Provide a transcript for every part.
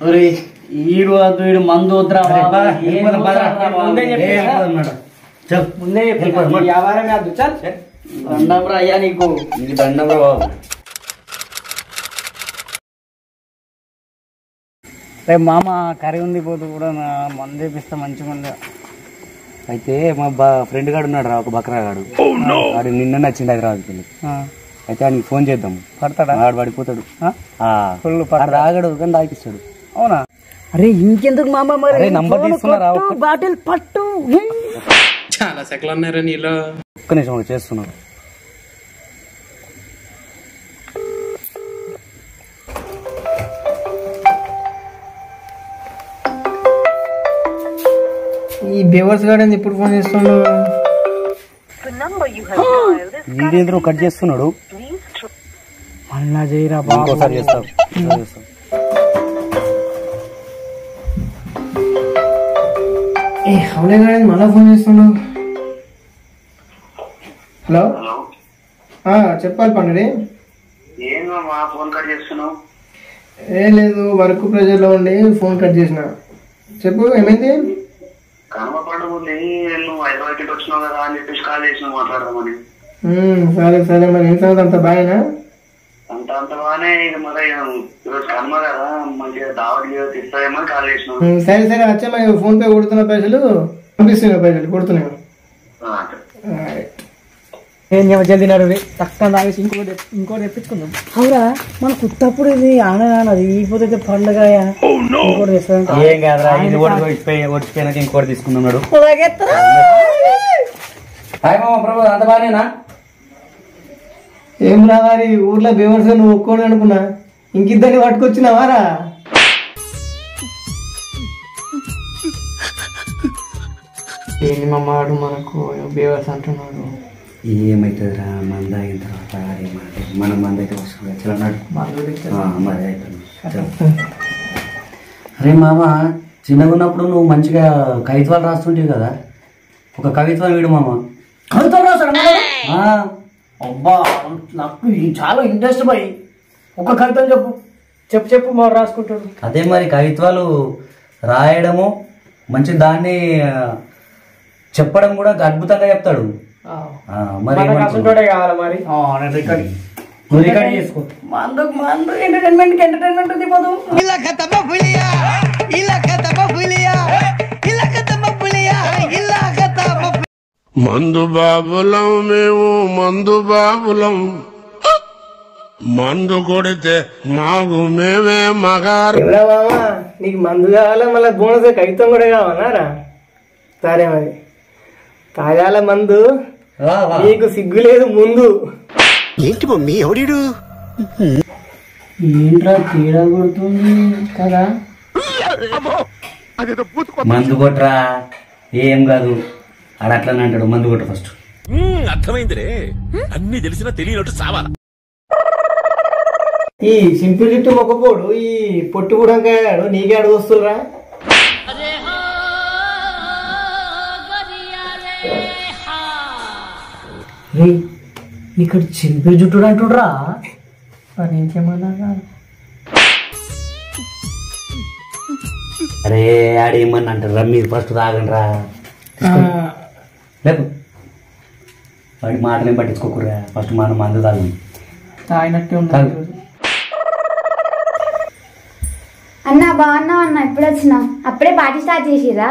ఈడు వద్దు ఈడు మందు వద్దురా ముందే వ్యాపారమే వద్దు చల్ దండం అయ్యా నీకు దండం బాబు. రేపు మామ కర్రీ ఉంది పోతూ కూడా మందు వేపిస్తా మంచిగా ఉంది. అయితే మా ఫ్రెండ్ గాడు ఉన్నాడు రా, ఒక బక్రా గాడు. వాడు నిన్న నచ్చిండు హైదరాబాద్కి వెళ్ళి. అయితే ఆయనకి ఫోన్ చేద్దాం. పడతాడా? వాడు పడిపోతాడు. రాగాడు కానీ తాగిస్తాడు. అవునా? అరే ఇంకెందుకు మామ మరి నంబర్ తీసుకున్నారా? బాటిల్ పట్టు. చాలా సెకలు ఉన్నారా నీలో? ఒక్క నిమిషం చేస్తున్నాడు. ఈ బేవర్స్ గార్డెన్ ఇప్పుడు ఫోన్ చేస్తున్నాడు. వీడేంద్రో కట్ చేస్తున్నాడు. మళ్ళా చేయరా బాబు. ఇంకోసారి చేస్తాం. అవునే గార్డెన్ మళ్ళా ఫోన్ చేస్తున్నాడు. హలో చెప్పాలి పండుడి. ఫోన్ కట్ చేస్తున్నావు? ఏం లేదు, వర్క్ ప్రెజర్ లో ఉండి ఫోన్ కట్ చేసిన. చెప్పు ఏమైంది? కనుమ పండుగ ఉంది, నువ్వు హైదరాబాద్ వచ్చినావు కదా అని చెప్పేసి కాల్ చేసినావు మాట్లాడదామని. సరే సరే, మరి ఏం సంగతి? అంత బాగానా? అంత బాగానే. ఇక మరి ఈరోజు కనుమ కదా, మంచిగా దావత్ ఇస్తాయేమని కాల్ చేసినావు. సరే సరే వచ్చా, మరి ఫోన్ పే కొడుతున్న పైసలు పంపిస్తున్నా, పైసలు కొడుతున్నాయి. ఏం జల్దీ నడు తక్కువ తాగేసి ఇంకోటి తెప్పించుకుందాం. అవురా మన కుత్తప్పుడు ఇది ఆనది ఇకపోతే పండుగ ఇంకోటి తెస్తాం. ఏం కాదురా, ఇది ఒడిపోయినాక ఇంకోటి తీసుకున్నాడు. హాయ్ మామ ప్రభు, అంత బాగానేనా? ఏం రావాలి ఊర్లో బేవర్స్ నువ్వు ఒక్కోడు అనుకున్నా, ఇంకిద్దరిని పట్టుకొచ్చినావారా? ఏంటి మా మాడు మనకు బేవర్స్ అంటున్నాడు. ఏమైతుందిరా, మంద అయిన తర్వాత మనం మంద అయితే వస్తుంది. అరే మామ, చిన్నగా ఉన్నప్పుడు నువ్వు మంచిగా కవిత్వాలు రాస్తుంటావు కదా, ఒక కవిత్వం వీడు మామ. కవిత్వం రాస్తాడు? అబ్బా నాకు చాలా ఇంట్రెస్ట్ పోయి. ఒక కవిత్వం చెప్పు చెప్పు చెప్పు మా రాసుకుంటాడు. అదే మరి కవిత్వాలు రాయడము మంచి, దాన్ని చెప్పడం కూడా అద్భుతంగా చెప్తాడు. మరి రికార్డ్ చేసుకో. మందు ఎంటర్టైన్మెంట్ ఉంది పోదు. మందు బాబులం మేము, మందు బాబులం, మందు కొడితే మాకు మేమే మగారు. నీకు మందు కావాలా, మళ్ళీ బోనస్ కవిత్వం కూడా కావాలరా? సరే మరి తాగాల మందు, నీకు సిగ్గు లేదు ముందు. ఏంటి మమ్మీ ఎవడీడు? ఏంట్రా తేడా కొడుతుంది కదా? మందు కొట్టరా, ఏం కాదు. ఆడ అట్లనే అంటాడు, మందు కొట్ట ఫస్ట్. అర్థమైందిరే, అన్ని తెలిసినా తెలియనట్టు సావాల. ఈ సింపుల్ చుట్టూ మొక్కపోడు, ఈ పొట్టు కూడా నీకే అడుగు వస్తురా? ఇక్కడ చింపిరి జుట్టుడు అంటుడ్రా, ఇంకేమన్నా? అరే ఆడేమన్నా అంటారా, మీరు ఫస్ట్ తాగండి రా. లేదు వాడి మాటలేం పట్టించుకోకురా, ఫస్ట్ మనం మందు తాగు. తాగినట్టే ఉంది. అన్నా బాగున్నావు అన్న, ఎప్పుడు వచ్చినా? అప్పుడే పార్టీ స్టార్ట్ చేసిరా?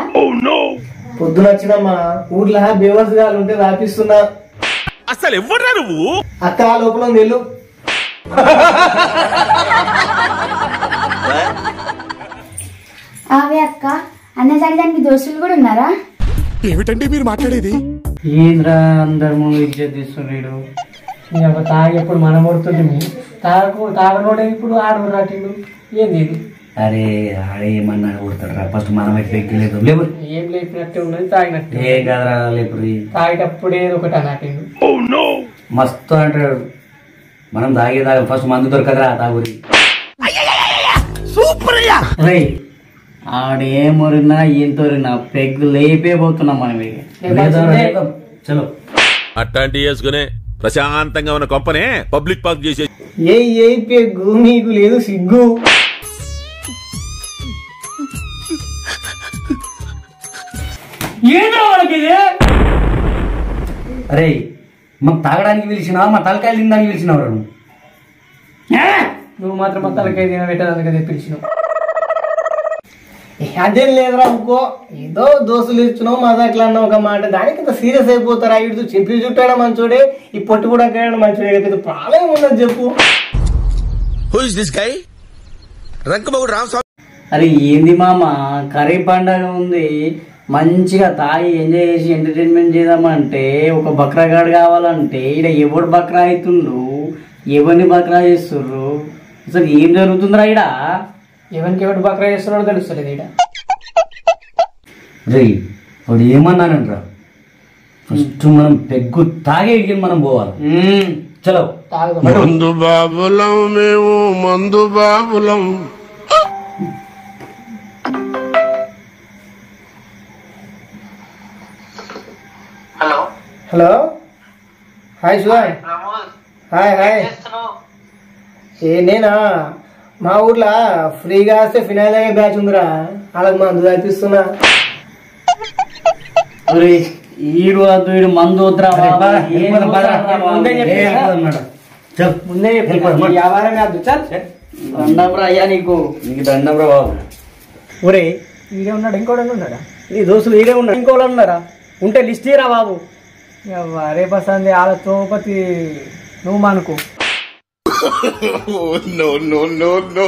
పొద్దున వచ్చినమ్మా, ఊర్లో బేవర్స్ గాలు ఉంటే రాపిస్తున్నా. అసలు ఎవడ్రా నువ్వు? అక్క లోపల వెళ్ళు. అవే అక్క, అన్న సరిదానికి దోస్తులు కూడా ఉన్నారా? ఏమిటండి మీరు మాట్లాడేది? ఏంద్రా అందరు ముందు ఇజ్జత్ తీస్తున్నాడు. తాగి ఎప్పుడు మనం కొడుతుంది, తాగనోడే ఇప్పుడు ఆడు రాటిండు. ఏంది ఇది? అరే ఆడేమన్నా కొడతాడు రా, ఫస్ట్ మనం అయితే ఎక్కలేదు. లేవు ఏం లేపినట్టే ఉన్నది, తాగినట్టు. ఏం కాదురా, లేపురి తాగేటప్పుడే ఒకటి అనాటిండు. మస్తు అంటాడు. మనం తాగేదా ఫస్ట్ మందు దొరకదురా, తాగురి. ఆడేమొరినా ఏం తోరినా పెగ్గు లేపే పోతున్నాం మనం. చలో అట్లాంటి వేసుకునే ప్రశాంతంగా ఉన్న కొంపనే పబ్లిక్ పార్క్ చేసే. ఏ పెగ్గు మీకు లేదు సిగ్గు? ఏంటో వాళ్ళకి ఇది? అరే మాకు తాగడానికి పిలిచినా మా తలకాయలు తినడానికి పిలిచినావు నువ్వు. నువ్వు మాత్రం మా తలకాయ తినబెట్టడానికి పిలిచినావు. అదేం లేదురా ఇంకో ఏదో దోస్తులు ఇచ్చినావు మజాక్లు అన్నావు ఒక మాట, దానికి ఇంత సీరియస్ అయిపోతారా? ఇటు చింపి చుట్టాడా మంచోడే, ఈ పొట్టు కూడా మంచోడే, పెద్ద ప్రాబ్లం ఉన్నది చెప్పు. అరే ఏంది మామ, కర్రీ పండగ ఉంది, మంచిగా తాగి ఎంజాయ్ చేసి ఎంటర్టైన్మెంట్ చేద్దామంటే ఒక బక్రాగాడు కావాలంటే ఇక్కడ ఎవడు బక్రా అవుతుండ్రు, ఎవరిని బక్రా చేస్తుర్రు, అసలు ఏం జరుగుతుందిరా ఇక్కడ? ఎవరికి ఎవరు బక్రా చేస్తున్నాడో తెలుస్తలేదు ఇక్కడ. రే వాడు ఏమన్నానంటరా, ఫస్ట్ మనం పెగ్గు తాగే ఇడికి మనం పోవాలి. చలో మందు బాబులం మేము, మందు బాబులం. Hello hello, hi Shivay. Hi hi. నేనా మా ఊర్లో ఫ్రీగా వస్తే ఫినాయిల్ అయ్యే బ్యాచ్ ఉందిరా, వాళ్ళకి మందు తాగిస్తున్నా. ఈడు వద్దు, ఈడు మందు వద్దురా, ముందే వ్యాపారమే వద్దు. దండంరా అయ్యా, నీకు దండంరా బాబు. ఒరే ఈడే ఉన్నాడు, ఇంకోటి ఉన్నాడా? నీ దోస్తులు ఈడే ఉన్నాడు, ఇంకోళ్ళు ఉన్నారా? ఉంటే లిస్ట్ చేయరా బాబు. రేపు వస్తుంది వాళ్ళ తోపతి, నువ్వు మనకు. No, no, no, no.